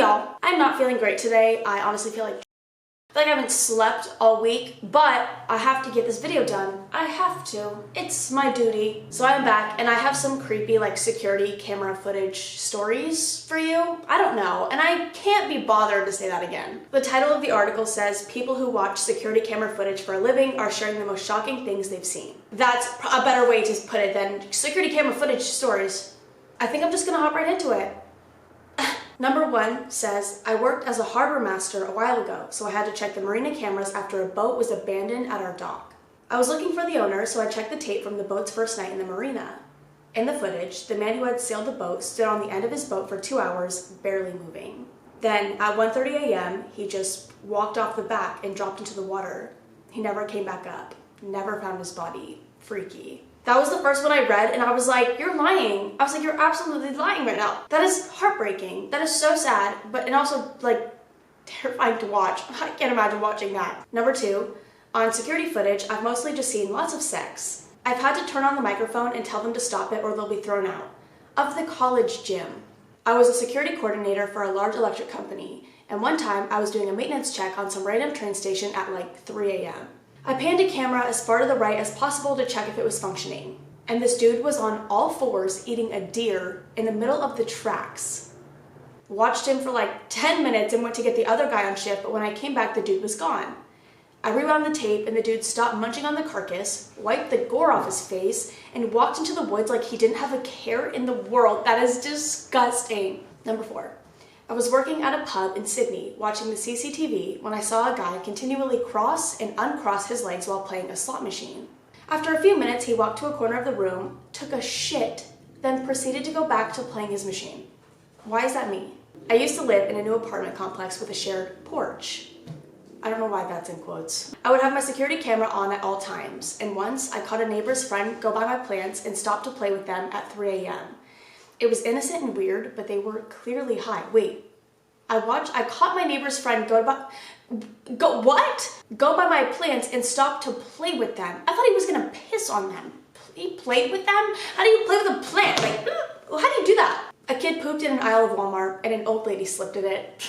Y'all, I'm not feeling great today. I honestly feel like I haven't slept all week, but I have to get this video done. I have to. It's my duty. So I'm back and I have some creepy like security camera footage stories for you. I don't know, and I can't be bothered to say that again. The title of the article says, people who watch security camera footage for a living are sharing the most shocking things they've seen. That's a better way to put it than security camera footage stories. I think I'm just gonna hop right into it. Number 1 says, I worked as a harbor master a while ago, so I had to check the marina cameras after a boat was abandoned at our dock. I was looking for the owner, so I checked the tape from the boat's first night in the marina. In the footage, the man who had sailed the boat stood on the end of his boat for 2 hours, barely moving. Then, at 1:30 a.m., he just walked off the back and dropped into the water. He never came back up. Never found his body. Freaky. That was the first one I read, and I was like, you're lying. I was like, you're absolutely lying right now. That is heartbreaking. That is so sad, and also, like, terrifying to watch. I can't imagine watching that. Number 2, on security footage, I've mostly just seen lots of sex. I've had to turn on the microphone and tell them to stop it or they'll be thrown out. Of the college gym. I was a security coordinator for a large electric company, and one time I was doing a maintenance check on some random train station at like 3 a.m. I panned a camera as far to the right as possible to check if it was functioning. And this dude was on all fours eating a deer in the middle of the tracks. Watched him for like 10 minutes and went to get the other guy on shift, but when I came back, the dude was gone. I rewound the tape and the dude stopped munching on the carcass, wiped the gore off his face, and walked into the woods like he didn't have a care in the world. That is disgusting. Number 4. I was working at a pub in Sydney, watching the CCTV, when I saw a guy continually cross and uncross his legs while playing a slot machine. After a few minutes, he walked to a corner of the room, took a shit, then proceeded to go back to playing his machine. Why is that me? I used to live in a new apartment complex with a shared porch. I don't know why that's in quotes. I would have my security camera on at all times, and once I caught a neighbor's friend go by my plants and stopped to play with them at 3 a.m. It was innocent and weird, but they were clearly high. Wait, I caught my neighbor's friend go by my plants and stop to play with them. I thought he was gonna piss on them. He played with them? How do you play with a plant? Like, how do you do that? A kid pooped in an aisle of Walmart and an old lady slipped in it.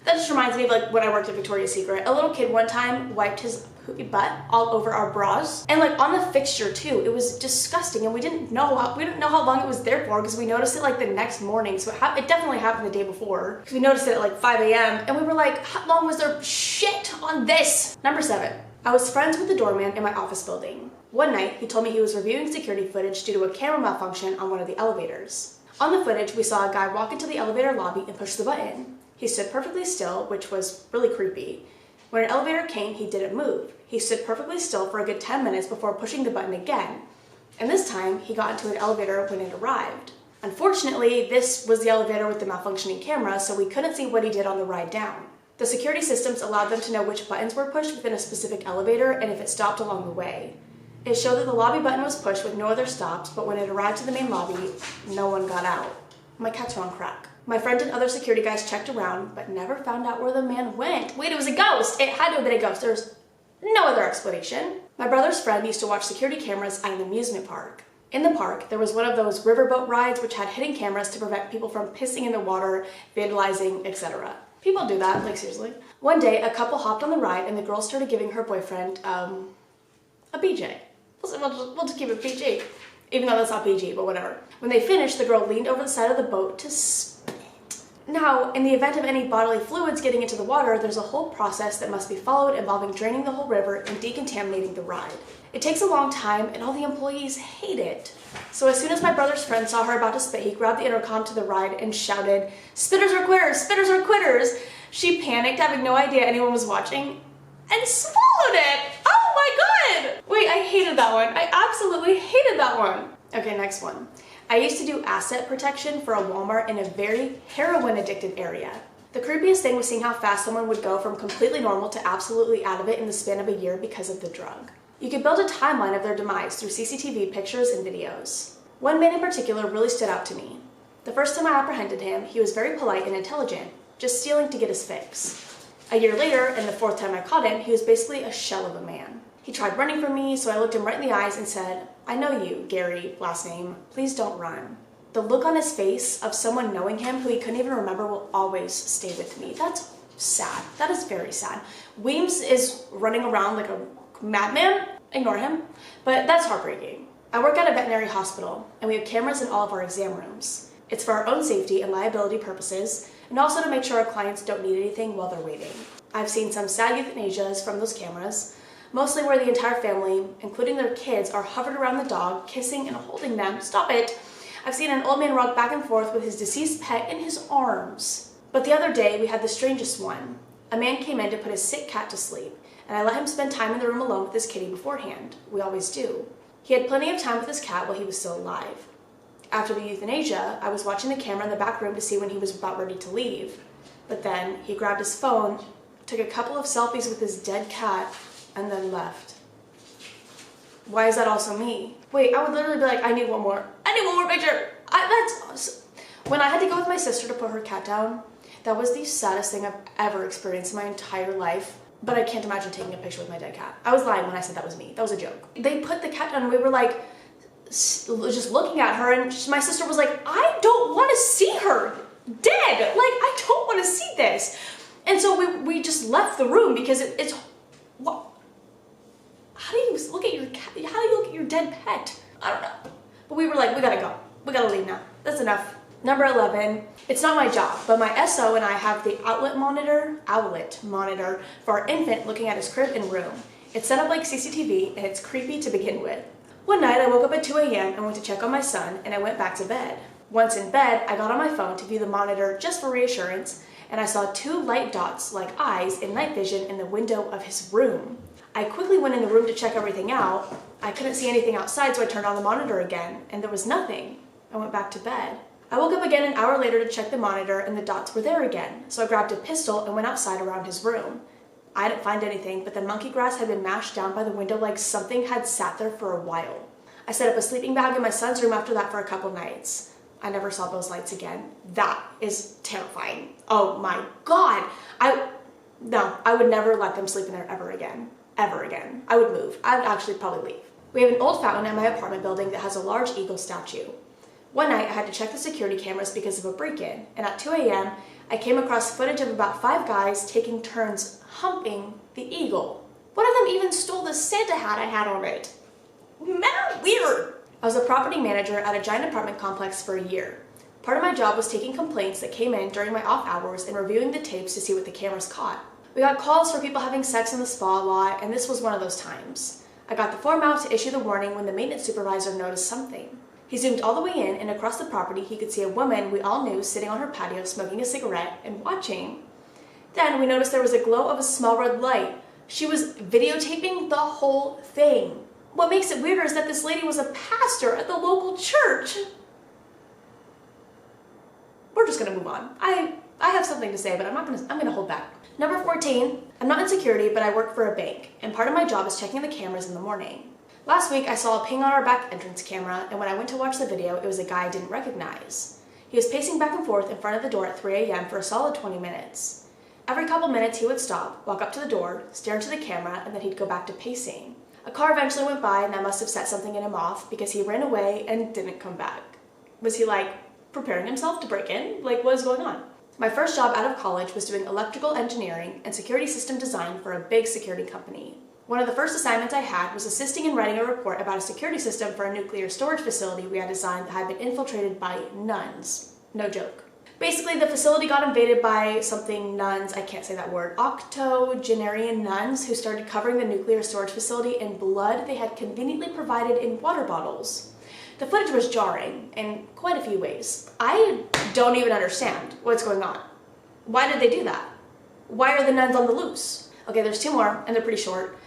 That just reminds me of like when I worked at Victoria's Secret. A little kid one time wiped his poopy butt all over our bras and like on the fixture too. It was disgusting, and we didn't know how long it was there for because we noticed it like the next morning. So it definitely happened the day before because we noticed it at like 5 a.m. and we were like, how long was there shit on this? Number 7. I was friends with the doorman in my office building. One night, he told me he was reviewing security footage due to a camera malfunction on one of the elevators. On the footage, we saw a guy walk into the elevator lobby and push the button. He stood perfectly still, which was really creepy. When an elevator came, he didn't move. He stood perfectly still for a good 10 minutes before pushing the button again. And this time, he got into an elevator when it arrived. Unfortunately, this was the elevator with the malfunctioning camera, so we couldn't see what he did on the ride down. The security systems allowed them to know which buttons were pushed within a specific elevator and if it stopped along the way. It showed that the lobby button was pushed with no other stops, but when it arrived to the main lobby, no one got out. My cats were on crack. My friend and other security guys checked around, but never found out where the man went. Wait, it was a ghost! It had to have been a ghost. There's no other explanation. My brother's friend used to watch security cameras at an amusement park. In the park, there was one of those riverboat rides which had hidden cameras to prevent people from pissing in the water, vandalizing, etc. People do that, like seriously. One day, a couple hopped on the ride and the girl started giving her boyfriend, a BJ. We'll just keep it PG. Even though that's not PG, but whatever. When they finished, the girl leaned over the side of the boat to spit. Now, in the event of any bodily fluids getting into the water, there's a whole process that must be followed involving draining the whole river and decontaminating the ride. It takes a long time and all the employees hate it. So as soon as my brother's friend saw her about to spit, he grabbed the intercom to the ride and shouted, "Spitters are quitters! Spitters are quitters!" She panicked, having no idea anyone was watching, and swallowed it! Oh my god! Wait, I hated that one. I absolutely hated that one. Okay, next one. I used to do asset protection for a Walmart in a very heroin addicted area. The creepiest thing was seeing how fast someone would go from completely normal to absolutely out of it in the span of a year because of the drug. You could build a timeline of their demise through CCTV pictures and videos. One man in particular really stood out to me. The first time I apprehended him, he was very polite and intelligent, just stealing to get his fix. A year later, and the 4th time I caught him, he was basically a shell of a man. He tried running from me, so I looked him right in the eyes and said, "I know you, Gary, last name. Please don't run." The look on his face of someone knowing him who he couldn't even remember will always stay with me. That's sad. That is very sad. Weems is running around like a madman. Ignore him. But that's heartbreaking. I work at a veterinary hospital, and we have cameras in all of our exam rooms. It's for our own safety and liability purposes, and also to make sure our clients don't need anything while they're waiting. I've seen some sad euthanasias from those cameras, mostly where the entire family, including their kids, are hovered around the dog, kissing and holding them. Stop it! I've seen an old man rock back and forth with his deceased pet in his arms. But the other day, we had the strangest one. A man came in to put his sick cat to sleep, and I let him spend time in the room alone with his kitty beforehand. We always do. He had plenty of time with his cat while he was still alive. After the euthanasia, I was watching the camera in the back room to see when he was about ready to leave. But then he grabbed his phone, took a couple of selfies with his dead cat, and then left. Why is that also me? Wait, I would literally be like, I need one more. I need one more picture. When I had to go with my sister to put her cat down, that was the saddest thing I've ever experienced in my entire life. But I can't imagine taking a picture with my dead cat. I was lying when I said that was me. That was a joke. They put the cat down and we were like, just looking at her, and my sister was like, I don't want to see her dead. Like, I don't want to see this. And so we just left the room because it's what? How do you look at your cat? How do you look at your dead pet? I don't know. But we were like, we gotta go. We gotta leave now. That's enough. Number 11, it's not my job, but my SO and I have the owlet monitor for our infant looking at his crib and room. It's set up like CCTV and it's creepy to begin with. One night I woke up at 2 a.m. and went to check on my son, and I went back to bed. Once in bed, I got on my phone to view the monitor just for reassurance, and I saw 2 light dots like eyes in night vision in the window of his room. I quickly went in the room to check everything out. I couldn't see anything outside, so I turned on the monitor again, and there was nothing. I went back to bed. I woke up again an hour later to check the monitor, and the dots were there again, so I grabbed a pistol and went outside around his room. I didn't find anything, but the monkey grass had been mashed down by the window like something had sat there for a while. I set up a sleeping bag in my son's room after that for a couple nights. I never saw those lights again. That is terrifying. Oh my God. No, I would never let them sleep in there ever again. Ever again. I would move. I would actually probably leave. We have an old fountain at my apartment building that has a large eagle statue. One night I had to check the security cameras because of a break-in, and at 2 a.m. I came across footage of about 5 guys taking turns humping the eagle. One of them even stole the Santa hat I had on it. Men are weird. I was a property manager at a giant apartment complex for a year. Part of my job was taking complaints that came in during my off hours and reviewing the tapes to see what the cameras caught. We got calls for people having sex in the spa lot, and this was one of those times. I got the form out to issue the warning when the maintenance supervisor noticed something. He zoomed all the way in, and across the property he could see a woman we all knew sitting on her patio smoking a cigarette and watching. Then we noticed there was a glow of a small red light. She was videotaping the whole thing. What makes it weirder is that this lady was a pastor at the local church. We're just gonna move on. I have something to say, but I'm gonna hold back. Number 14, I'm not in security, but I work for a bank, and part of my job is checking the cameras in the morning. Last week, I saw a ping on our back entrance camera, and when I went to watch the video, it was a guy I didn't recognize. He was pacing back and forth in front of the door at 3 a.m. for a solid 20 minutes. Every couple minutes, he would stop, walk up to the door, stare into the camera, and then he'd go back to pacing. A car eventually went by, and that must have set something in him off because he ran away and didn't come back. Was he like preparing himself to break in? Like, what is going on? My first job out of college was doing electrical engineering and security system design for a big security company. One of the first assignments I had was assisting in writing a report about a security system for a nuclear storage facility we had designed that had been infiltrated by nuns. No joke. Basically, the facility got invaded by something nuns, I can't say that word, octogenarian nuns who started covering the nuclear storage facility in blood they had conveniently provided in water bottles. The footage was jarring in quite a few ways. I don't even understand what's going on. Why did they do that? Why are the nuns on the loose? Okay, there's 2 more, and they're pretty short.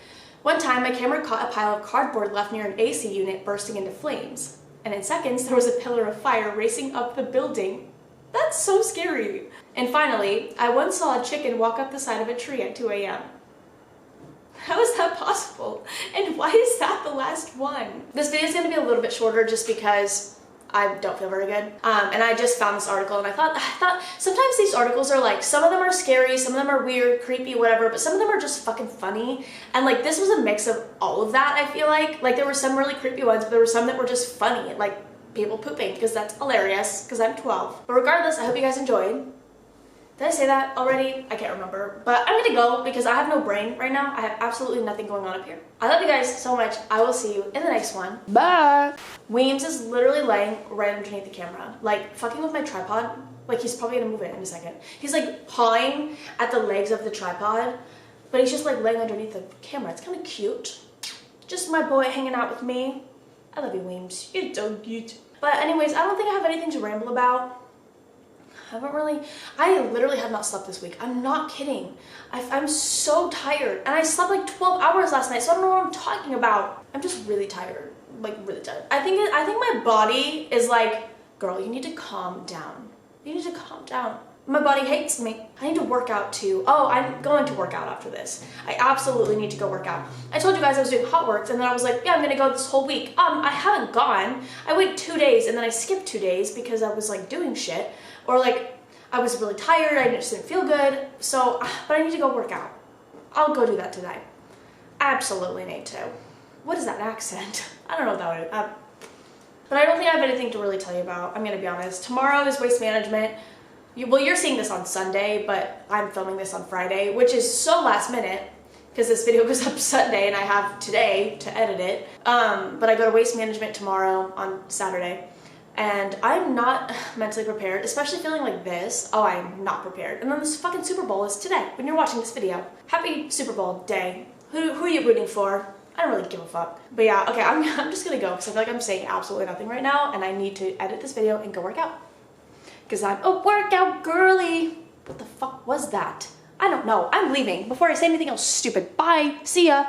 One time, my camera caught a pile of cardboard left near an AC unit bursting into flames. And in seconds, there was a pillar of fire racing up the building. That's so scary. And finally, I once saw a chicken walk up the side of a tree at 2 a.m. How is that possible? And why is that the last one? This video is going to be a little bit shorter just because I don't feel very good. And I just found this article and I thought sometimes these articles are like, some of them are scary, some of them are weird, creepy, whatever, but some of them are just fucking funny. And like, this was a mix of all of that, I feel like. Like, there were some really creepy ones, but there were some that were just funny. Like, people pooping because that's hilarious because I'm 12. But regardless, I hope you guys enjoyed. Did I say that already? I can't remember. But I'm gonna go because I have no brain right now. I have absolutely nothing going on up here. I love you guys so much. I will see you in the next one. Bye. Weems is literally laying right underneath the camera, like fucking with my tripod. Like he's probably gonna move it in a second. He's like pawing at the legs of the tripod, but he's just like laying underneath the camera. It's kind of cute. Just my boy hanging out with me. I love you, Weems. You're so cute. But anyways, I don't think I have anything to ramble about. I literally have not slept this week. I'm not kidding. I'm so tired. And I slept like 12 hours last night, so I don't know what I'm talking about. I'm just really tired. Like, really tired. I think my body is like, girl, you need to calm down. You need to calm down. My body hates me. I need to work out too. Oh, I'm going to work out after this. I absolutely need to go work out. I told you guys I was doing hot works, and then I was like, yeah, I'm gonna go this whole week. I haven't gone. I waited 2 days, and then I skipped 2 days because I was like doing shit. Or like, I was really tired, I just didn't feel good, so, but I need to go work out. I'll go do that today. Absolutely need to. What is that accent? I don't know what that is. But I don't think I have anything to really tell you about, I'm gonna be honest. Tomorrow is waste management. You're seeing this on Sunday, but I'm filming this on Friday, which is so last minute, because this video goes up Sunday and I have today to edit it. But I go to waste management tomorrow on Saturday. And I'm not mentally prepared, especially feeling like this. Oh, I'm not prepared. And then this fucking Super Bowl is today, when you're watching this video. Happy Super Bowl day. Who are you rooting for? I don't really give a fuck. But yeah, okay, I'm just gonna go because I feel like I'm saying absolutely nothing right now and I need to edit this video and go work out. Because I'm a workout girly. What the fuck was that? I don't know. I'm leaving before I say anything else stupid. Bye. See ya.